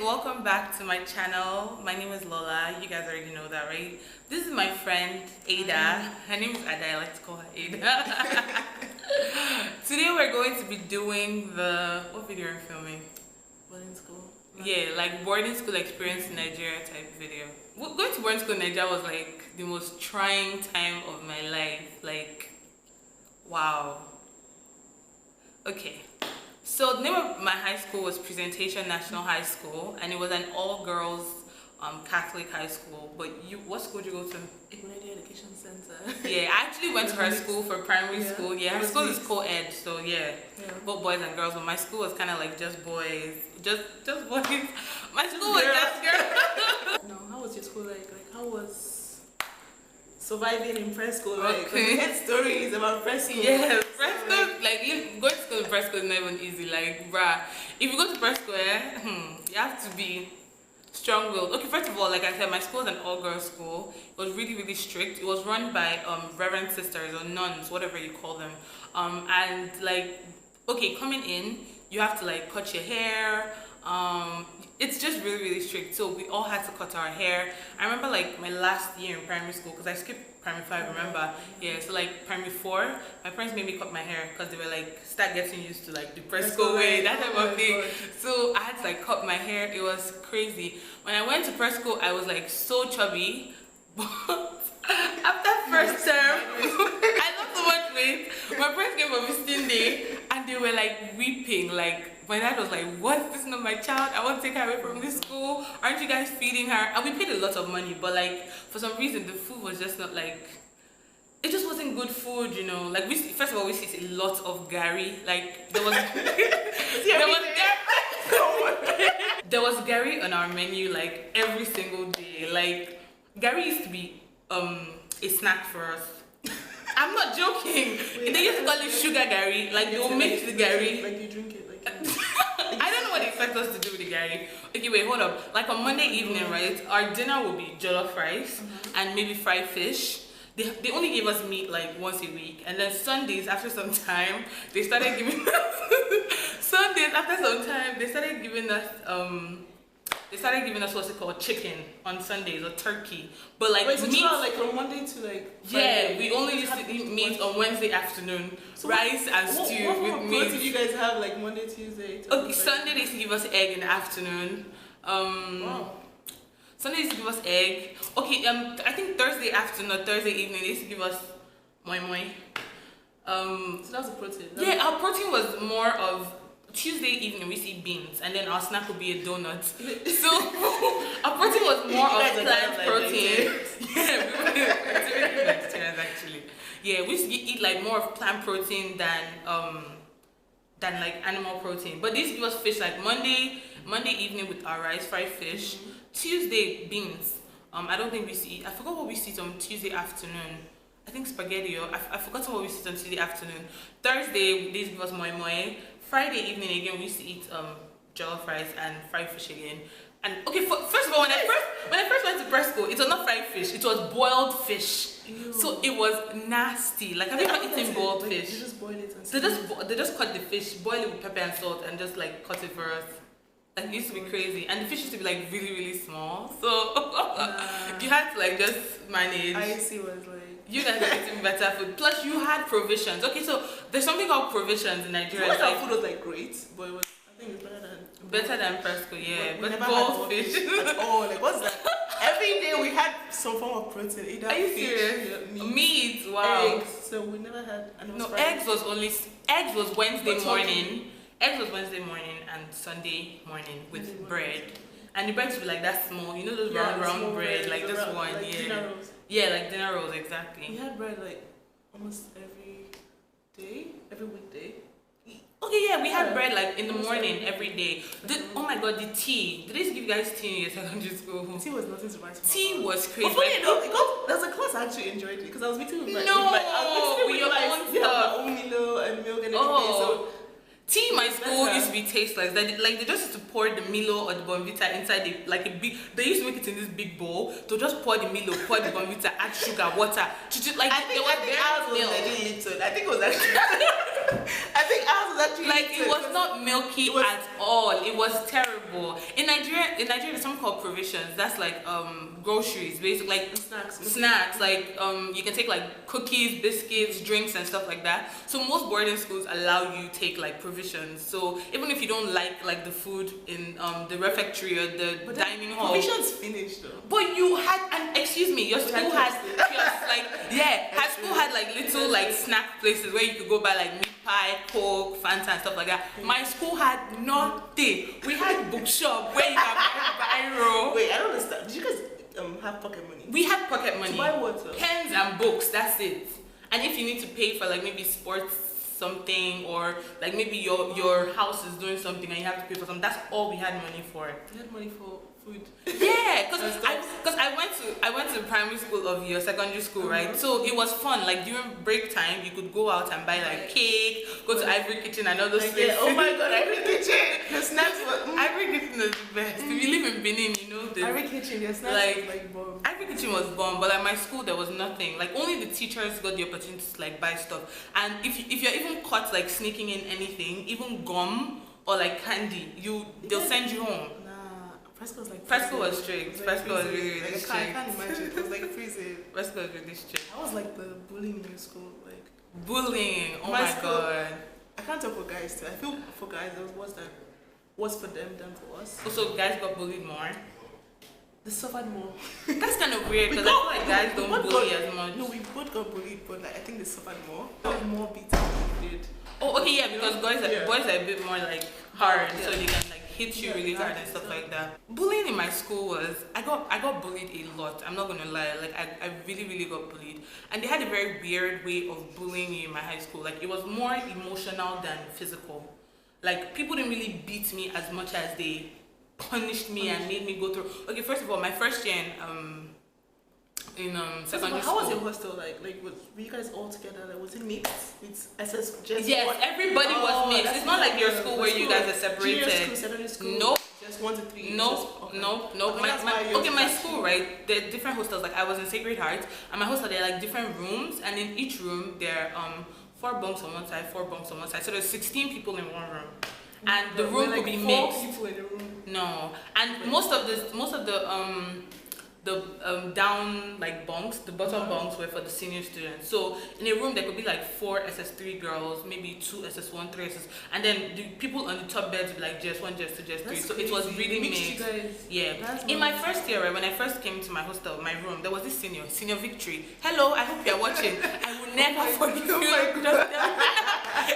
welcome back to my channel. My name is Lola. You guys already know that, right? This is my friend Ada. Her name is Ada. I like to call her Ada. Today we're going to be doing what video are we filming? Boarding school. Yeah, like boarding school experience in Nigeria type video. Going to boarding school in Nigeria was like the most trying time of my life. Like, wow. Okay. So the name of my high school was Presentation National High School, and it was an all-girls Catholic high school. But what school did you go to? Community Education Center. Yeah, I actually went to her school for primary school. Yeah, her school is co-ed, so yeah, both boys and girls. But my school was kind of like just boys, just boys. My school was just girls. No, how was your school like? Like, how was surviving in press school? Like, we had stories about press school. Yeah, press school, like going to school in press school is not even easy. Like, bruh, if you go to press school, you have to be strong-willed. Okay, first of all, like I said, my school is an all-girls school. It was really, really strict. It was run by reverend sisters or nuns, whatever you call them. And like, okay, coming in, you have to like cut your hair. It's just really, really strict. So we all had to cut our hair. I remember like my last year in primary school, because I skipped primary 5, remember? Yeah, so like primary 4, my parents made me cut my hair because they were like, start getting used to like the press school way, that type of thing. So I had to like cut my hair. It was crazy. When I went to press school, I was like so chubby. But after first term, I lost so much weight. My parents came for visiting day and they were like weeping. Like, my dad was like, what? This is not my child. I want to take her away from this school. Aren't you guys feeding her? And we paid a lot of money, but like for some reason the food was just not like, it just wasn't good food, you know. Like first of all, we see a lot of gari. Like there was there was gari on our menu like every single day. Like gari used to be a snack for us. I'm not joking. They used to call it sugar gari. Like they'll mix the gari. Like you drink it. Like I don't know what they expect us to do with the gari. Okay, wait, hold up. Like on Monday evening, right? Our dinner will be jollof rice and maybe fried fish. They only gave us meat like once a week, and then Sundays after some time they started giving us what's it called, chicken on Sundays or turkey. But like wait, meat, like from Monday to like Friday. yeah, we only used to eat meat on Wednesday afternoon, so rice and stew with meat. What did you guys have like Monday, Tuesday? Okay, Sunday they used to give us egg in the afternoon. Wow. Sunday used to give us egg. Okay, I think Thursday afternoon or Thursday evening they used to give us moi moi. So that's a protein. Yeah, our protein was more of Tuesday evening we see beans, and then our snack would be a donut. So our protein was more of plant protein. Yeah, we were vegetarians actually. Yeah, we used to eat like more of plant protein than like animal protein. But they used to give us fish like Monday evening with our rice, fried fish. Tuesday beans. I don't think we used to eat. I forgot what we used to eat on Tuesday afternoon. I think spaghetti, or I forgot what we used to eat on Tuesday afternoon. Thursday they used to give us moi moi. Friday evening again we used to eat jollof rice and fried fish again. And okay, first of all, when I first went to press school, it was not fried fish, it was boiled fish. Ew. So it was nasty. Like, have you ever eaten boiled fish? They just boil it and they just cut the fish, boil it with pepper and salt, and just like cut it for us. Like, it used to be crazy, and the fish used to be like really, really small. So you had to like just manage. I see what it's like. You guys are eating better food. Plus, you had provisions. Okay, so there's something called provisions in Nigeria. So our food was like great, but it was, I think it was better than press school, yeah. But never had fish at all. Like, what's that? Every day we had some form of protein. Either are you fish, serious? Meat, wow. Eggs. So we never had. And no, eggs was Wednesday morning. Eggs was Wednesday morning and Sunday morning with bread. And the bread used to be like that small, you know those round bread, like this one, like dinner rolls. Yeah, like dinner rolls, exactly. We had bread like almost every day, every weekday. Okay, yeah, we had bread like in the morning every day. Oh my god, the tea. Did they give you guys tea in your secondary school? Tea was nothing to write about. Tea was crazy. But funny enough, there's a class I actually enjoyed it because I was meeting with my with your own stuff. Own Milo and milk and everything. So tea in my school used to be tasteless. Like they just used to pour the Milo or the Bonvita inside like a big. They used to make it in this big bowl. To just pour the Milo, pour the Bonvita, add sugar, water. Like I think ours was Lipton. I think it was actually. I think ours was actually Like it was not milky was- at all. It was terrible. In Nigeria there's something called provisions. That's like groceries, basically like snacks. Like you can take like cookies, biscuits, drinks, and stuff like that. So most boarding schools allow you take like provisions. So even if you don't like the food in the refectory or the dining hall, provisions finished though. but you had, and excuse me, your school had kiosks, like high school had like little like snack places where you could go buy like meat pie, Coke, Fanta, and stuff like that. My school had nothing. We had bookshop where you can buy biro. Wait, I don't understand. Did you guys have pocket money? We had pocket money. To buy what? Though? Pens and books. That's it. And if you need to pay for like maybe sports something, or like maybe your house is doing something and you have to pay for something, that's all we had money for. You had money for food. Yeah, because I went to primary school of your secondary school, right? So it was fun. Like during break time, you could go out and buy like cake, go to Ivory Kitchen and all those places. Yeah, oh my God, Ivory Kitchen. The snacks were. Ivory Kitchen is the best. If you live in Benin, you know this. Ivory Kitchen, the snacks was like bomb. Ivory Kitchen was bomb, but like my school there was nothing. Like only the teachers got the opportunity to like buy stuff. And if you're even caught like sneaking in anything, even gum or like candy, they'll send you home. Fresco was like Fresco was strict. Fresco was really like, strict. I can't imagine. It was like freezing. Fresco was really strict. I was like the bullying in your school. Like bullying. Oh my my school, God. I can't talk for guys too. I feel for guys it was worse for them than for us. Also, guys got bullied more. They suffered more. That's kind of weird because I feel like guys don't bully as much. No, we both got bullied, but like I think they suffered more. Got more beaten than we did. Oh, okay, yeah, because boys are a bit more like hard, so they can like hit you really hard and stuff like that. Bullying in my school was I got bullied a lot. I'm not gonna lie, like I really got bullied, and they had a very weird way of bullying you in my high school. Like it was more emotional than physical. Like people didn't really beat me as much as they punished me and made me go through. Okay, first of all, my first year in secondary school. How was your hostel like? Like, were you guys all together? Like, was it mixed with SS? Yes, everybody was mixed. It's not like your school where you guys are separated. Junior school, secondary school. Nope. Just 1 to 3. Nope. My school, right? There are different hostels. Like I was in Sacred Heart, and my hostel there are like different rooms, and in each room there are 4 bunks on one side, 4 bunks on one side. So there's 16 people in one room. And the room could be mixed. 4 people in the room. No, and most of the down like bunks, the bottom bunks were for the senior students. So in a room there could be like 4 SS3 girls, maybe 2 SS1, 3 SS, and then the people on the top beds would be like just 1, just 2, just 3. So it was really mixed. Yeah. In my first year, right, when I first came to my hostel, my room, there was this senior Victory. Hello, I hope you're watching. I will never forgive you.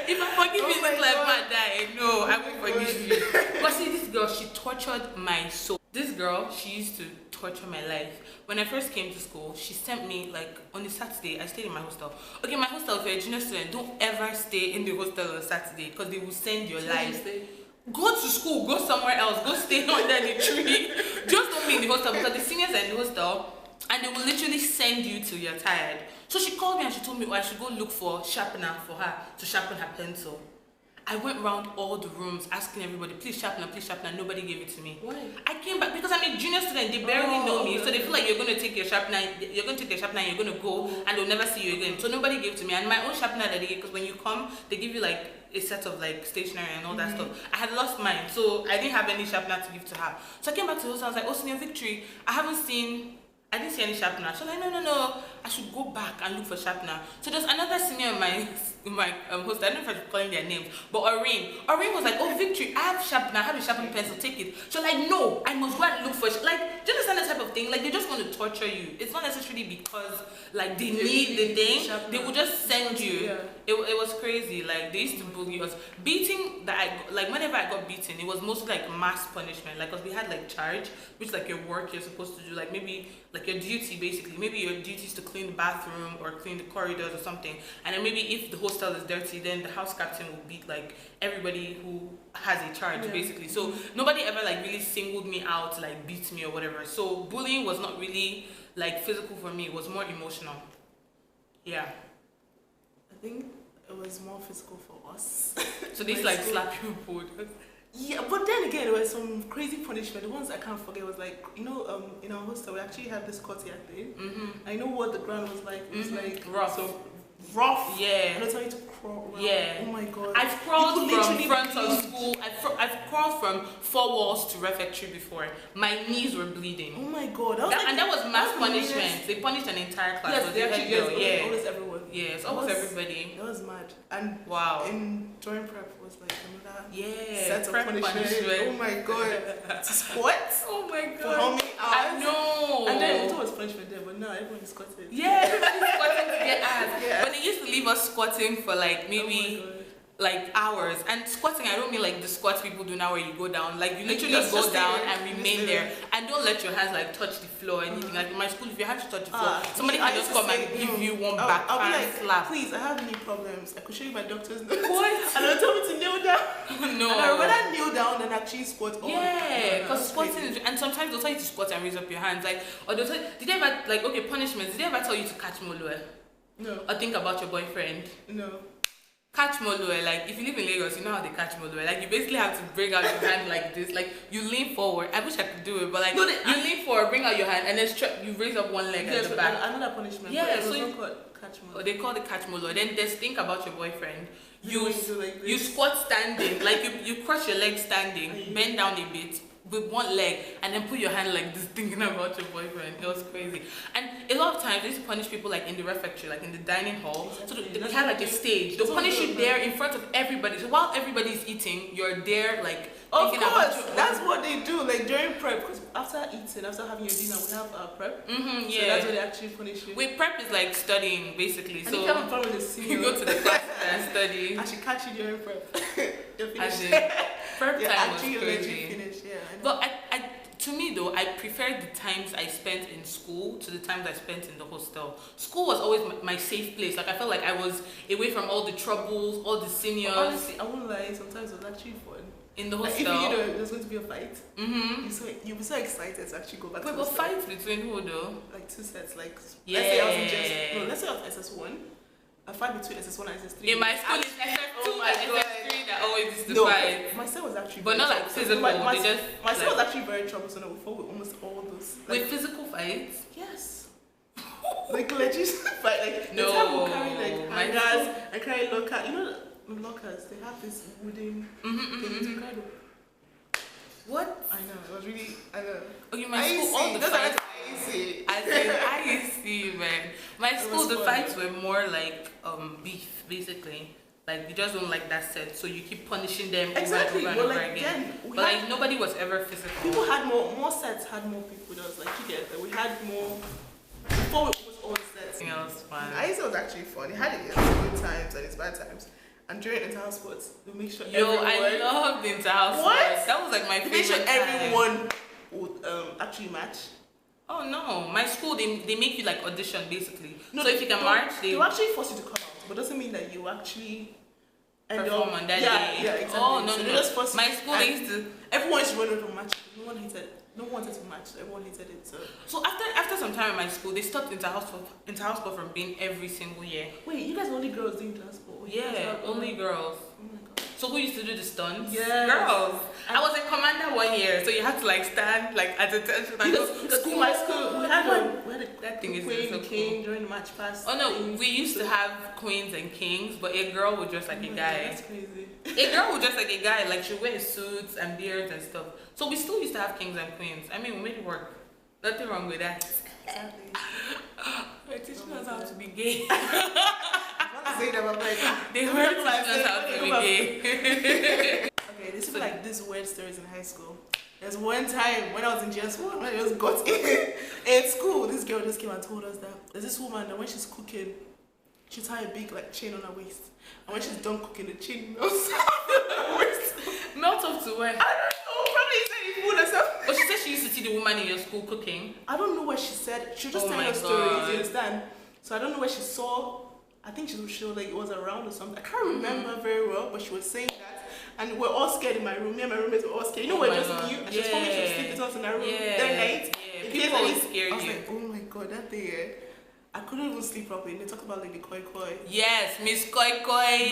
If I forgive you, it's like my die. No, I won't forgive you. But see, this girl, she tortured my soul. This girl, she used to torture my life. When I first came to school, she sent me like on a Saturday. I stayed in my hostel. Okay, my hostel, if you're a junior student, don't ever stay in the hostel on Saturday because they will send your life. Go to school, go somewhere else, go stay under the tree. Just don't be in the hostel because the seniors are in the hostel and they will literally send you till you're tired. So she called me and she told me, oh, I should go look for sharpener for her to sharpen her pencil. I went around all the rooms asking everybody, please sharpener, nobody gave it to me. Why? I came back because I'm a junior student, they barely know me, so they feel like you're going to take your sharpener, and you're going to go and they'll never see you again. So nobody gave it to me, and my own sharpener that they give, because when you come, they give you like a set of like stationery and all that stuff. I had lost mine, so I didn't have any sharpener to give to her. So I came back to the house, I was like, oh, Senior Victory, I didn't see any sharpener. She was like, no, I should go back and look for sharpener. So there's another senior in my host, I don't know if I'm calling their names, but Oreen was like, oh, Victory, I have sharpener, I have a sharpened pencil, take it. She was like, no, I must go and look for like, do you understand that type of thing? Like, they just want to torture you. It's not necessarily because like they need the thing, they will just send you. Yeah. It was crazy. Like, they used to bully us. Beating whenever I got beaten, it was mostly like mass punishment. Like, because we had like charge, which is like your work you're supposed to do, like maybe like your duty basically. Maybe your duty is to clean the bathroom or clean the corridors or something. And then maybe if the hostel is dirty, then the house captain will beat like everybody who has a charge basically. So nobody ever like really singled me out, like beat me or whatever. So bullying was not really like physical for me, it was more emotional. Yeah. I think it was more physical for us. So these like slap you would. Yeah, but then again, there was some crazy punishment. The ones I can't forget was like, in our hostel, we actually had this courtyard thing. I know what the ground was like. It was like rough. So rough. Yeah. And they'll tell you to crawl around. Yeah. Oh my god. I've crawled You could from literally front of bleed. school. I've crawled from 4 walls to refectory before. My knees were bleeding. Oh my god. And that was mass the punishment. meanest- They punished an entire class. Yes, So they actually, yes, yeah. almost everyone. Yes, That almost was- everybody. That was mad. And Wow. in drawing prep was like another Yeah. set of prep punishment. Oh my god. To squat? Oh my For how god. many I hours? know. And then it was punishment there, but now everyone is squatting. Yeah, everybody's squatting to get ass. Yeah. But they used to leave us squatting for like Oh maybe my god. like hours. And squatting, I don't mean like the squats people do now where you go down. Like you literally Just go stay down there. and Just remain stay there. And don't let your hands like touch the floor or anything. Like in my school, if your hands touch the floor, somebody I can used just to come say, and give you one I'll be backhand like, slap. please, I have knee problems. I could show you my doctor's notes. What? And they'll tell me to kneel down. No. And I'd rather kneel down than actually squat. Oh, Yeah, because that's squatting crazy. is, and sometimes they'll tell you to squat and raise up your hands. Like, or they'll tell did they ever, like, okay, punishments, did they ever tell you to catch Molue? No, Or think about your boyfriend? no. Catch Molue, like if you live in Lagos, you know how they catch Molue. Like you basically have to bring out your hand like this, like you lean forward. I wish I could do it, but like No, you lean forward, bring out your hand, and then you raise up one leg Yes, at the but back. another punishment. Yeah, but it so was you- not called catch Or me. they call it catch Molue. Then there's think about your boyfriend. You do like this. you squat standing, like you cross your leg standing, Aye. bend down a bit with one leg, and then put your hand like this, thinking about your boyfriend. It was crazy. And a lot of times they used to punish people like in the refectory, like in the dining hall. So Exactly. they had like a stage. They'll That's punish what you they do. there in front of everybody. So while everybody's eating, you're there like Of thinking about course, your that's what they do. Like during prep, because after eating, after having your dinner, we have our prep. Mm-hmm, So that's what yeah. they actually punish you. Wait, prep is like studying basically. And So if you have a problem with the senior, you go to the class and study. I should catch you during prep. You're As finished. in, prep Yeah, time was actually, you're legit crazy. finished. Yeah. I know. But to me though, I preferred the times I spent in school to the times I spent in the hostel. School was always my safe place. Like I felt like I was away from all the troubles, all the seniors. But honestly, I won't lie. Sometimes it was actually fun. In the Like, if hostel. you know there's going to be a fight, Mm-hmm. you'll be so excited to actually go back. Wait, to but hostel. fights between who though? Like two sets. Like Yeah. let's say I was in let's say I was SS1. A fight between SS1 and SS3. In my school, it's SS2 Oh my and God. SS3 that always used to No, fight. my set was actually But very not like troublesome. physical, My they just, my set like- was actually very troublesome before with almost all those. Like, With physical fights? yes. Like legit fight. Like No, the time we'll carry like my hangers and carry locker. You know the lockers, they have this wooden Mm-hmm, thing to kind of. What? I know, it was really, I know. Okay, my school, all the Those fights. are easy. As in, I see, man. My It school, was the fun. fights were more like beef, basically. Like you just don't like that set, so you keep punishing them Exactly, over and but over like and over again. then we But had like nobody was ever physical. people had more sets had more people. That was like you get that we had more before it was all sets. Something else fun. I used to was actually fun. It had its good times and its bad times. And during inter-house sports, we make sure Yo, everyone, I loved inter-house What? sports. That was like my we make sure favorite time. everyone would actually match. Oh no, my school they make you like audition basically. No, so if you can march, they will actually force you to come out, but doesn't mean that you actually end perform up, on that yeah, day. Yeah, exactly. Oh no, So no, they no. just force My you, school and they used to. everyone used to run out to match. No one wanted to match. Everyone hated it. So After some time in my school, they stopped inter-house sport from being every single year. wait, you guys are only girls doing transport? Wait, you guys Yeah, are- only girls. Oh my god. So who used to do the stunts? Yes. Girls. I was a commander 1 year, so you had to like stand like at attention and go. Because my school, we had That thing is queen, so king cool. during the match pass. Oh no, things. we used to have queens and kings, but a girl would dress like Oh a my guy. God, that's crazy. A girl would dress like a guy, like she wears suits and beards and stuff. So we still used to have kings and queens. I mean, we made it work. Nothing wrong with that. Exactly. They're teaching us how to be gay. I want to say that, but like, They were teaching us how to be gay. okay, this is like these weird stories in high school. There's one time when I was in GS1, when I just got in school, this girl just came and told us that there's this woman that when she's cooking, she tie a big like chain on her waist, and when she's done cooking, the chain melts off her waist. Melt up to where? I don't know, probably said food or something. But she said she used to see the woman in your school cooking. I don't know what she said. She was just Oh telling my us stories, God. you understand? So I don't know what she saw. I think she was sure like it was around or something. I can't remember very well, but she was saying that. And we're all scared in my room. Me and my roommates were all scared. You know, Oh we're my just God. new. And she was told me she was sleeping with us in our room that night. Yeah. In People case always any- scare I was you. like, oh my god, that day. I couldn't even sleep properly. They talk about like the koi koi. Yes, Miss Koi Koi.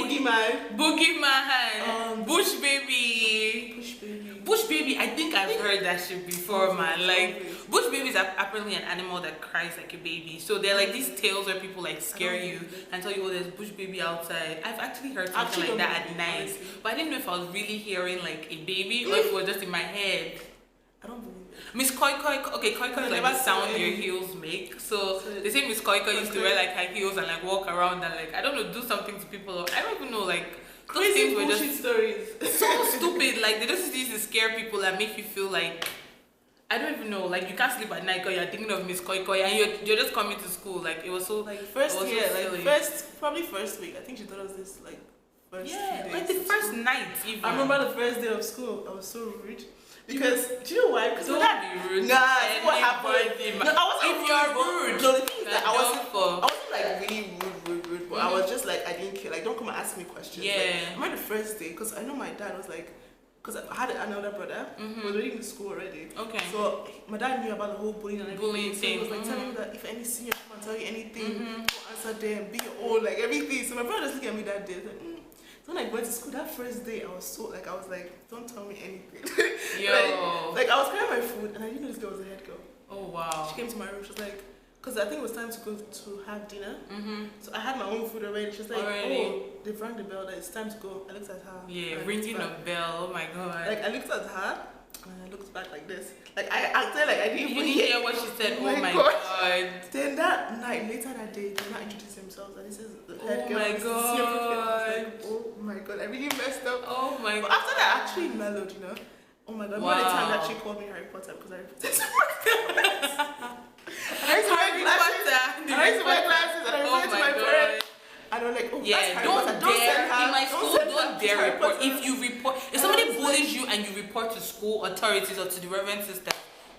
Boogeyman. Bush Baby. Push baby. Bush Baby, I think I've heard that shit before, man. Like, Bush Baby is apparently an animal that cries like a baby. So they're like these tales where people like scare you and tell you, oh, there's Bush Baby outside. I've actually heard something like that at night. But I didn't know if I was really hearing like a baby or if it was just in my head. I don't believe it. Miss Koi Koi, okay, Koi Koi is like the sound your heels make. So they say Miss Koi Koi used to wear like high heels and like walk around and like, I don't know, do something to people. I don't even know, like, those Crazy things were bullshit just stories. so stupid. Like, they just used to scare people and make you feel like, I don't even know, like you can't sleep at night because you're thinking of Miss Koi Koi and you're just coming to school. Like, it was so, like first so year, silly. like probably first week. I think she taught us this like first few days like the of first school. night even. I remember the first day of school. I was so rude. Because do you know why? Because Don't be rude. Nah, see what happened. No, I wasn't if you're rude, no, the thing is that I wasn't for. like really rude, but I was just like, I didn't care. Like, don't come and ask me questions. Yeah. Like, I remember the first day, because I know my dad was like, because I had another brother who was already in school already. Okay. So my dad knew about the whole bullying and everything. Bullying so thing. he was like telling me that if any senior come and tell you anything, don't answer them, be your own, like everything. So my brother just looked at me that day. Like, So when I went to school that first day, I was like, don't tell me anything. Yo. like I was carrying my food and I didn't know this girl was a head girl. Oh wow. She came to my room. She was like, because I think it was time to go to have dinner. So I had my own food already. She was like, oh, they've rang the bell that it's time to go. I looked at her. Yeah, ringing a bell. Oh my god. Like I looked at her and I looked back like this. Like I acted like I didn't even hear what she said. Oh my god. Then that night, later that day, they now introduced themselves and this is the head girl. Oh my god. Like, oh my god, I really messed up. Oh my god. But after that, I actually mellowed, you know. Oh my god, wow. the time that she called me Harry Potter because I repeated I used to wear glasses and I reported to my parents. And I'm like, oh, yeah, that's Harry don't Potter. dare in my school. Don't dare report. Potter. If somebody bullies you and you report to school authorities or to the reverend sister,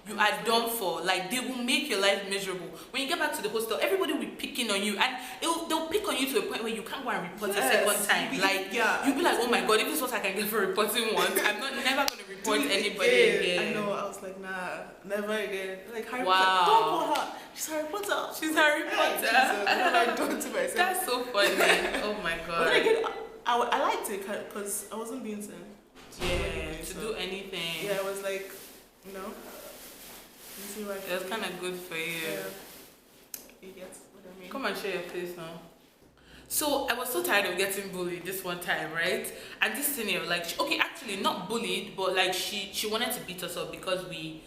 you are done for. Like, they will make your life miserable. When you get back to the hostel, everybody will be picking on you, and they'll pick on you to a point where you can't go and report a second time. You'll be like, oh my god, if this is what I can get for reporting once, I'm never going to report anybody again. I know. I was like, nah, never again. Like Harry Potter. Don't call her. She's Harry Potter. She's Harry Potter. I don't to myself. That's so funny. Oh my god. But then again, I liked it because I wasn't being sent. To do anything. Yeah, I was like, you know. It was kind of good for you. Yeah. You get what I mean? Come and share your face now. So I was so tired of getting bullied this one time, right? And this senior, like, okay, actually not bullied, but like she wanted to beat us up because we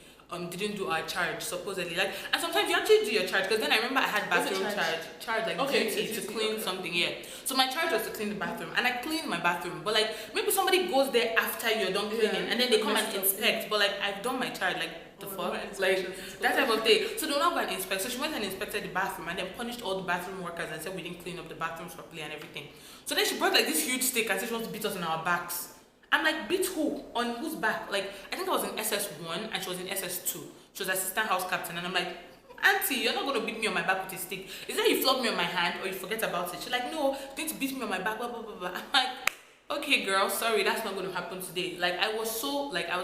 didn't do our charge supposedly. Like, and sometimes you actually do your charge because then I remember I had bathroom charge like duty to clean something. Yeah. So my charge was to clean the bathroom, and I cleaned my bathroom. But like maybe somebody goes there after you're done cleaning, and then they come and inspect. But like I've done my charge, like. The fuck? Like that type of thing. So they'll not go and inspect. So she went and inspected the bathroom and then punished all the bathroom workers and said we didn't clean up the bathrooms properly and everything. So then she brought like this huge stick and said she wants to beat us on our backs. I'm like, beat who? On whose back? Like I think I was in SS1 and she was in SS2. She was assistant house captain and I'm like, Auntie, you're not gonna beat me on my back with a stick. Is that you flog me on my hand or you forget about it? She's like, no, you're going to beat me on my back, blah blah blah blah. I'm like, okay girl, sorry, that's not going to happen today. Like I was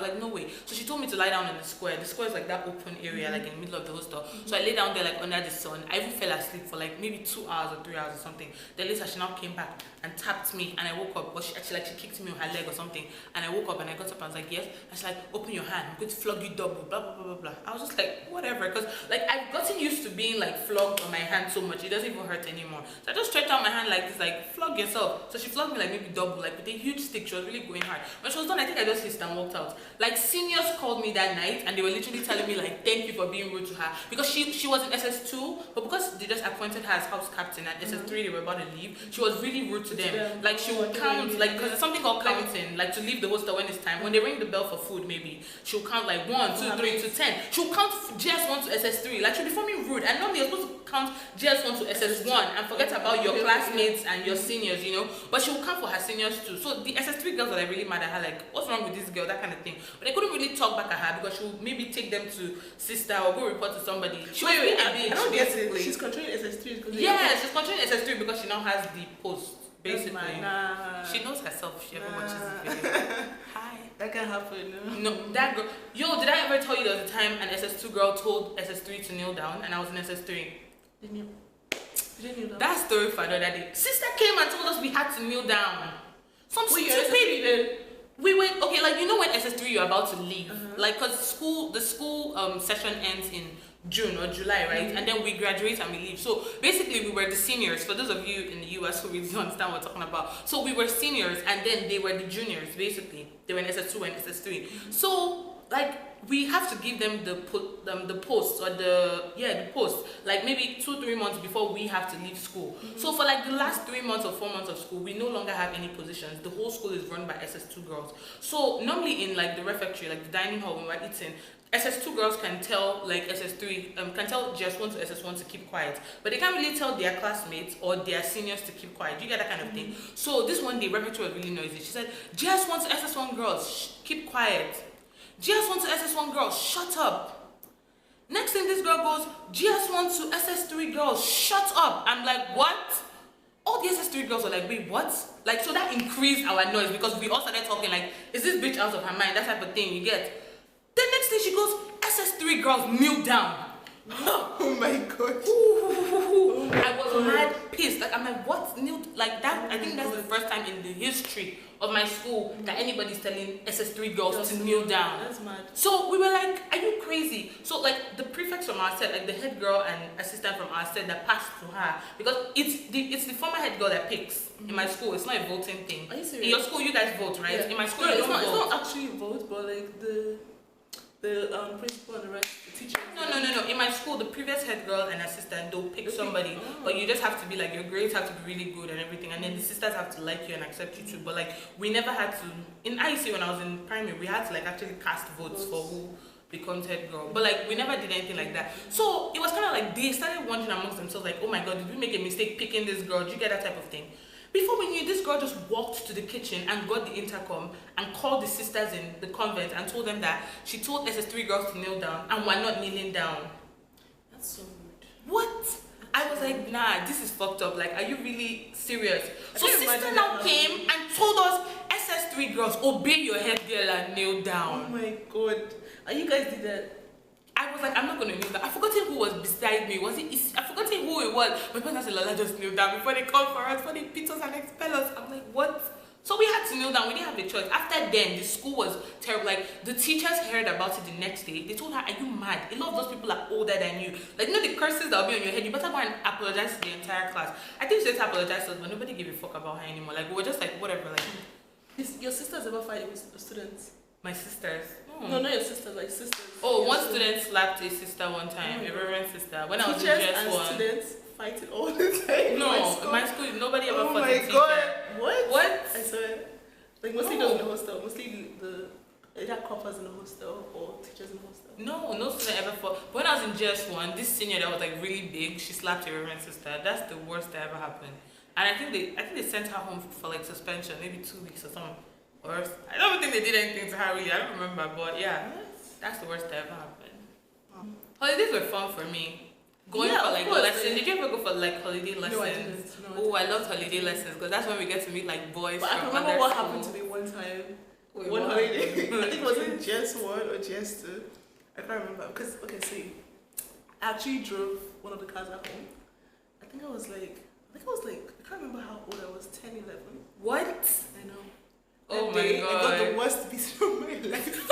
like, no way. So she told me to lie down in the square. The square is like that open area, like in the middle of the hostel. So I lay down there like under the sun. I even fell asleep for like maybe 2 hours or 3 hours or something. Then later she now came back and tapped me and I woke up. But she kicked me on her leg or something. And I woke up and I got up and I was like, yes. And she's like, open your hand, I'm going to flog you double, blah blah blah blah blah. I was just like, whatever, because like I've gotten used to being like flogged on my hand so much, it doesn't even hurt anymore. So I just stretched out my hand like this, like flog yourself. So she flogged me like maybe double, like with a huge stick. She was really going hard. When she was done, I think I just hissed and walked out. Like seniors called me that night and they were literally telling me like thank you for being rude to her because she was in SS2, but because they just appointed her as house captain at SS3, they were about to leave. She was really rude to them. Like she would count, like because there's something called counting, like to leave the hostel when it's time. When they ring the bell for food, maybe she'll count like 1, 2, 3 to 10. She'll count GS1 to SS3. Like she'll be forming rude, and normally you're supposed to count GS1 to SS1 and forget about your classmates and your seniors, you know. But she'll count for her seniors too. So the SS3 girls were like really mad at her, like what's wrong with this girl, that kind of thing. But they couldn't really talk back at her because she would maybe take them to sister or go report to somebody. She was being a bitch. I don't get it. She's controlling SS3 because she's controlling SS3 because she now has the post. Basically, she knows herself if she ever watches this video. Hi. That can happen. No, that girl. Yo, did I ever tell you there was a time an SS2 girl told SS3 to kneel down and I was in SS3? Didn't you? You didn't kneel down. That story for another day. Sister came and told us we had to kneel down. Some Wait, stupid. We went, okay, like, you know when SS3 you're about to leave, like, because the school session ends in June or July, right? And then we graduate and we leave. So basically we were the seniors, for those of you in the US who really don't understand what we're talking about. So we were seniors and then they were the juniors, basically. They were in SS2 and SS3. So like we have to give them the posts or the post, like maybe 2-3 months before we have to leave school. So for like the last 3 months or 4 months of school, we no longer have any positions. The whole school is run by SS2 girls. So normally in like the refectory, like the dining hall when we're eating, SS2 girls can tell like SS3 can tell GS1 to SS1 to keep quiet, but they can't really tell their classmates or their seniors to keep quiet. You get that kind of thing. So this one day refectory was really noisy. She said, GS1 to SS1 girls, keep quiet. GS1 to SS1 girls, shut up. Next thing this girl goes, GS1 to SS3 girls, shut up. I'm like, what? All the SS3 girls were like, wait, what? Like, so that increased our noise because we all started talking like, is this bitch out of her mind? That type of thing, you get. Then next thing she goes, SS3 girls kneel down. Oh my god. I was mad pissed. Like, I'm like, what? Kneel? Like that? I think that's the first time in the history of my school that anybody's telling SS3 girls to kneel down. That's mad. So we were like, are you crazy? So like the prefects from our set, like the head girl and assistant from our set that passed to her, because it's the former head girl that picks in my school. It's not a voting thing. Are you serious? In your school, you guys vote, right? Yeah. In my school, No, you don't vote. it's not actually vote, but like the principal and the rest, the teachers. No. In my school, the previous head girl and assistant, they'll pick somebody, but you just have to be like, your grades have to be really good and everything, and then the sisters have to like you and accept you too. But like, we never had to, in IC when I was in primary, we had to like actually cast votes for who becomes head girl. But like, we never did anything like that. So it was kind of like, they started wondering amongst themselves like, oh my god, did we make a mistake picking this girl? Did you get that type of thing? Before we knew, this girl just walked to the kitchen and got the intercom and called the sisters in the convent and told them that she told SS3 girls to kneel down and we're not kneeling down. That's so rude. What? I was like, nah, this is fucked up. Like, are you really serious? So can't sister imagine now that came and told us, SS3 girls, obey your head girl and kneel Oh down. my god. And you guys did that? I was like, I'm not gonna kneel down. I forgotten who was beside me. I forgotten who it was. My parents said, Lola, just kneel down before they call for us, before they beat us and expel us. I'm like, what? So we had to kneel down. We didn't have a choice. After then, the school was terrible. Like, the teachers heard about it the next day. They told her, are you mad? A lot of those people are older than you. Like, you know the curses that will be on your head? You better go and apologize to the entire class. I think she just apologized to us, but nobody gave a fuck about her anymore. Like, we were just like, whatever. Like, Your sisters ever fight with students? my sisters. No, not your sisters, like sisters. Oh, one student slapped a sister one time, a reverend sister. When I was in Teachers GS1. and students fighting all the time. No, in my school, nobody ever Oh fought my a teacher. god. What? What? I swear. Like mostly No. those in the hostel. Mostly the either coppers in the hostel or teachers in the hostel. No student ever fought. But when I was in GS1, this senior that was like really big, she slapped a reverend sister. That's the worst that ever happened. And I think they sent her home for like suspension, maybe 2 weeks or something. Or I don't think they did anything to her really. I don't remember, but yeah, that's the worst that ever happened. Holidays were fun for me. Going Yeah, for of like course, lessons. Did you ever go for like holiday lessons? No, I didn't. No, I Oh, I loved holiday lessons because that's when we get to meet like boys But I from can remember other what school. happened to me one time. Wait, One what holiday. happened? I think it was in GS1 or GS2. I can't remember. Because, okay, see, I actually drove one of the cars at home. I think I was like, I can't remember how old I was, 10, 11. What? I know. Oh That my day, I got god. the worst beat of my life.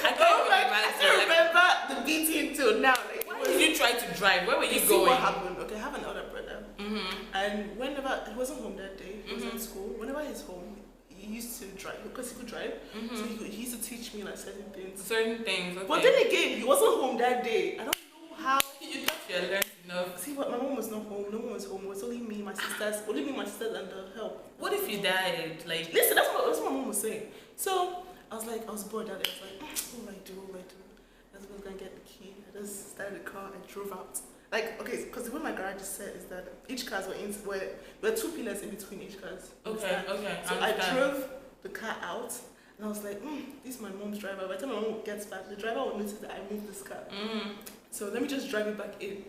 I can't Oh even my, I imagine. still Like, remember the beating till now. Like, why did you try to drive? Where were you see going? what happened. Okay, I have an older brother. Mm-hmm. And whenever, he wasn't home that day, he was Mhm. in school. Whenever he's home, he used to drive, because he could drive. So he used to teach me like certain things. Certain things. Okay. But then again, he wasn't home that day. I don't know how. you thought you had learned enough. See, what, my mom was not home. No one was home. It was only me, my sisters, and the help. What if you died? Like, Listen, that's what my mom was saying. So I was bored that day. I was like, what will I do? I was gonna get the key. I just started the car and drove out. Like, okay, because the way my garage is set is that each cars were there were 2 pillars in between each cars. okay. So I understand. drove the car out, and I was like, this is my mom's driver. By the time my mom gets back, the driver will notice that I moved this car. So let me just drive it back in.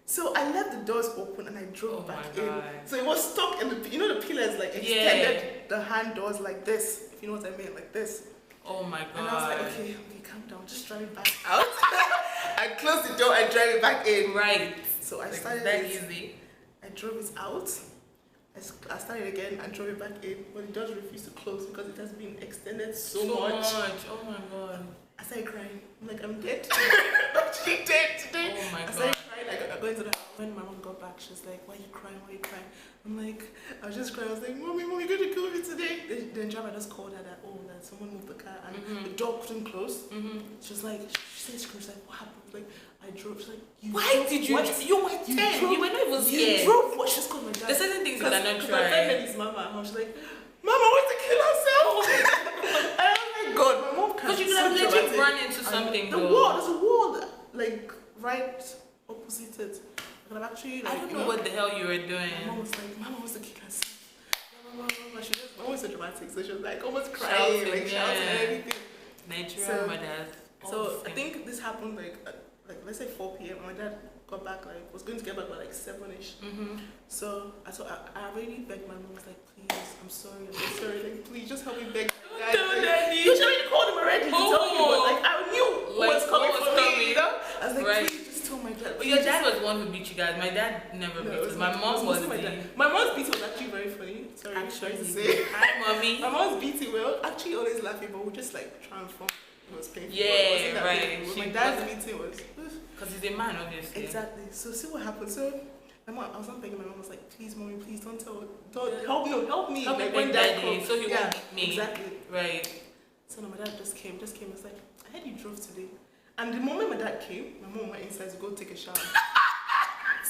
So I left the doors open and I drove back in. So it was stuck in the, the pillars like extended the hand doors like this, if you know what I mean, like this. Oh my god. And I was like, okay, calm down, just drive it back out. I closed the door and drive it back in. Right. So I Like, started that it, easy. I drove it out. I started again and drove it back in, but it just refused to close because it has been extended so much. Oh my god. I started crying. I'm like, I'm dead. I'm actually dead today. Oh my I god. started crying. I got into the house. When my mom got back, she was like, why are you crying? Why are you crying? I'm like, I was just crying. I was like, Mommy, you're going to kill me today. The driver just called her that, oh, that someone moved the car and the door couldn't close. She was like, she was like, what happened? Like, I drove. She's like, why did you? What? You were 10. You were not even scared. You drove what? She's called my dad. There's certain things you cannot My try. friend met his mama at home. She's like, Mama wants to kill herself. And I'm like, God, my mom can't. But you could have legit run into something. The wall, there's a wall, like right opposite it. I could have actually. Like, I don't know what the hell you were doing. My mom was like, Mama wants to kill herself. Mama, my mom was so dramatic, so she was like almost crying, shouting and everything. Nigerian mothers. So I think this happened like let's say 4 p.m. My dad got back was going to get back by like 7ish. So I already begged my mom. I was like, please, I'm sorry, like please just help me beg my dad. No, Daddy. She already called him already to tell me, but like I knew what was coming for me. You know? I was like, please just tell my dad. But your dad was the one who beat you guys. My dad never beat us. My mom was my dad. My mom's beating was actually very funny. Sorry, actually to say. Hi, mommy. My mom's beating well, actually always laughing, but we just like transform. It was painful. Yeah, right. My dad's meeting was because he's a man, obviously. Exactly. So see what happened. So my mom, I was not begging. My mom was like, "Please, mommy, please don't help me. Help like, me when dad daddy, comes." so he won't beat me. Exactly. Right. So no, my dad just came. I was like, "I heard you drove today." And the moment my dad came, my mom went inside to go take a shower.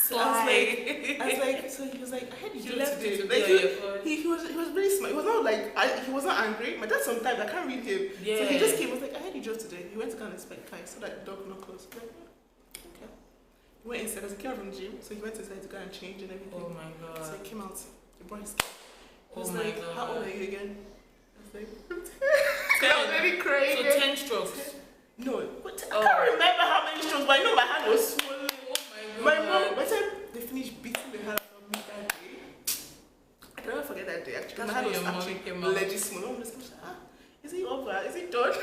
So I was like, so he was like, "I heard you drove today." Like, he was really smart. He was not like he was not angry. My dad sometimes I can't read him. Yeah. So he just came. I was like, "I heard you drove today." He went to go and inspect car. So that the dog not close. Like, okay. He went inside. As he came out from the gym, so he went inside to go and change and everything. Oh my god. So he came out. He brought his kid. He was Oh my like, god. "How old are you again?" I was like, "10." I was really crying. So 10 strokes. No, I can't remember how many strokes, but I know my hand was swollen. Oh My mom, by the time they finished beating the hell out of me that day, I can never forget that day actually. That's my hand when was your mom actually came out. legit small. My mom was like, is it over? Is it done?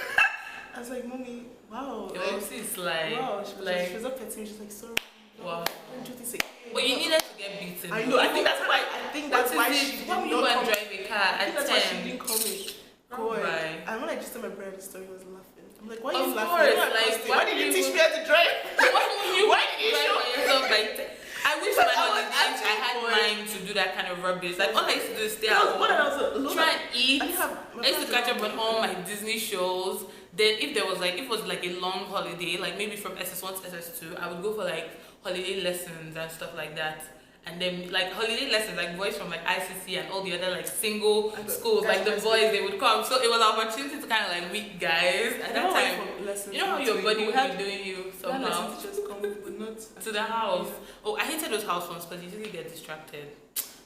I was like, Mommy, wow. Your mom is like, wow. She was up at me. She's like, sorry. Wow. Don't do this again. But you needed to get beaten. I know. I think that's why she did when not you go and come. drive a car I at think that's why she 10. didn't call me. Oh, right. And when I just told my brother the story, he was laughing. I'm like, why are Of you laughing? course, You're not like, costing. Why did you teach me how to drive? Why did you drive show by yourself like I wish Because my I was holidays I actually had bored. mine to do that kind of rubbish. Like all I used to do is stay That at was what I was home, try and eat. I didn't have my I used to friends catch up around on me. all my Disney shows. Then if there was like if it was like a long holiday, like maybe from SS1 to SS2, I would go for like holiday lessons and stuff like that. And then like holiday lessons, like boys from like ICC and all the other like single schools, like the boys, they would come. So it was an opportunity to kind of like meet guys at that time. You know how your body would be doing you somehow just come, but not to the house. Oh, I hated those house ones because you usually get distracted.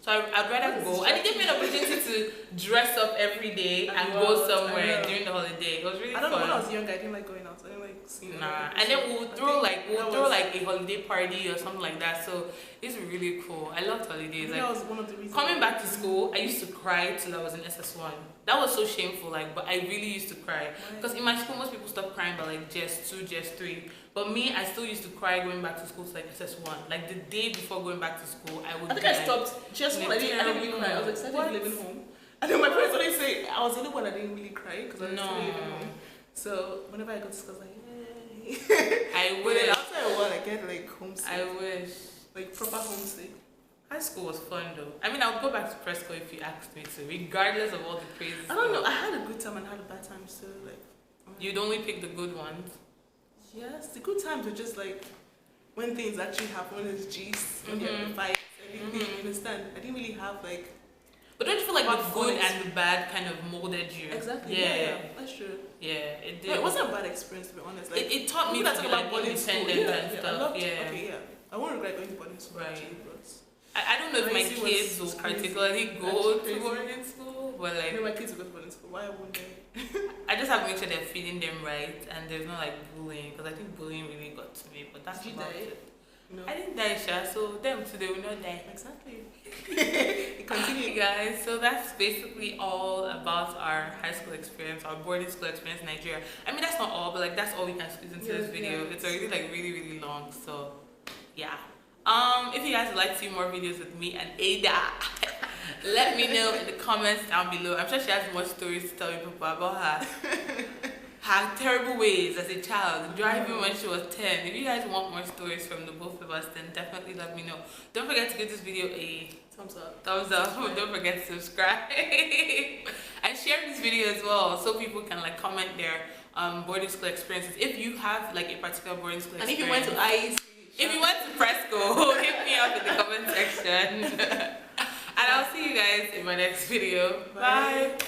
So I'd rather go. And it gave me an opportunity to dress up every day and go somewhere during the holiday. It was really fun. I don't know, when I was younger, I didn't like going out. I didn't like seeing And then we'll throw like a holiday party or something like that. So it's really cool. I loved holidays. Like, that was one of the reasons. Coming back to school, I used to cry till I was in SS1. That was so shameful, like, but I really used to cry. Because in my school, most people stop crying by like just 2, just 3. But me, I still used to cry going back to school to like SS1. Like the day before going back to school, I would. I think I stopped just when I didn't really cry. I was excited living home. And then my parents always say I was the only one that didn't really cry because I was still living home. So whenever I go to school, I was like, yay. I But then wish. after a while, I get like homesick. I wish. Like proper homesick. High school was fun though. I mean, I would go back to press school if you asked me to, regardless of all the crazy I don't know. stuff. I had a good time and I had a bad time. So like. You'd only pick the good ones. Yes, the good times are just like when things actually happen, when there's G's, when you have the fights, everything. You understand? I didn't really have like. But don't you feel like the good and the bad kind of molded you? Exactly. Yeah. That's true. Yeah, it did. No, it wasn't a bad experience to be honest. Like it taught me to be like independent and stuff. Okay, yeah. I won't regret going to boarding school. Right. Actually, but I don't know if my Crazy was- kids will was crazy. particularly go Actually to crazy. boarding school, but I know like my kids will go to boarding school. Why won't they? I just have to make sure they're feeding them right and there's no like bullying because I think bullying really got to me. But that's Did you about die? it. No. I didn't die, Sha, so them too, they will not die. Exactly. It Continue, guys. So that's basically all about our high school experience, our boarding school experience in Nigeria. I mean, that's not all, but like that's all we can squeeze into this video. It's already like really, really long. So, yeah. If you guys would like to see more videos with me and Ada, let me know in the comments down below. I'm sure she has more stories to tell you people about her terrible ways as a child, driving when she was 10. If you guys want more stories from the both of us, then definitely let me know. Don't forget to give this video a Thumbs up. Don't forget to subscribe and share this video as well, so people can like comment their boarding school experiences. If you have like a particular boarding school And experience, if you went to IEC, if you went to Fresco, hit me up in the comment section. And I'll see you guys in my next video. Bye.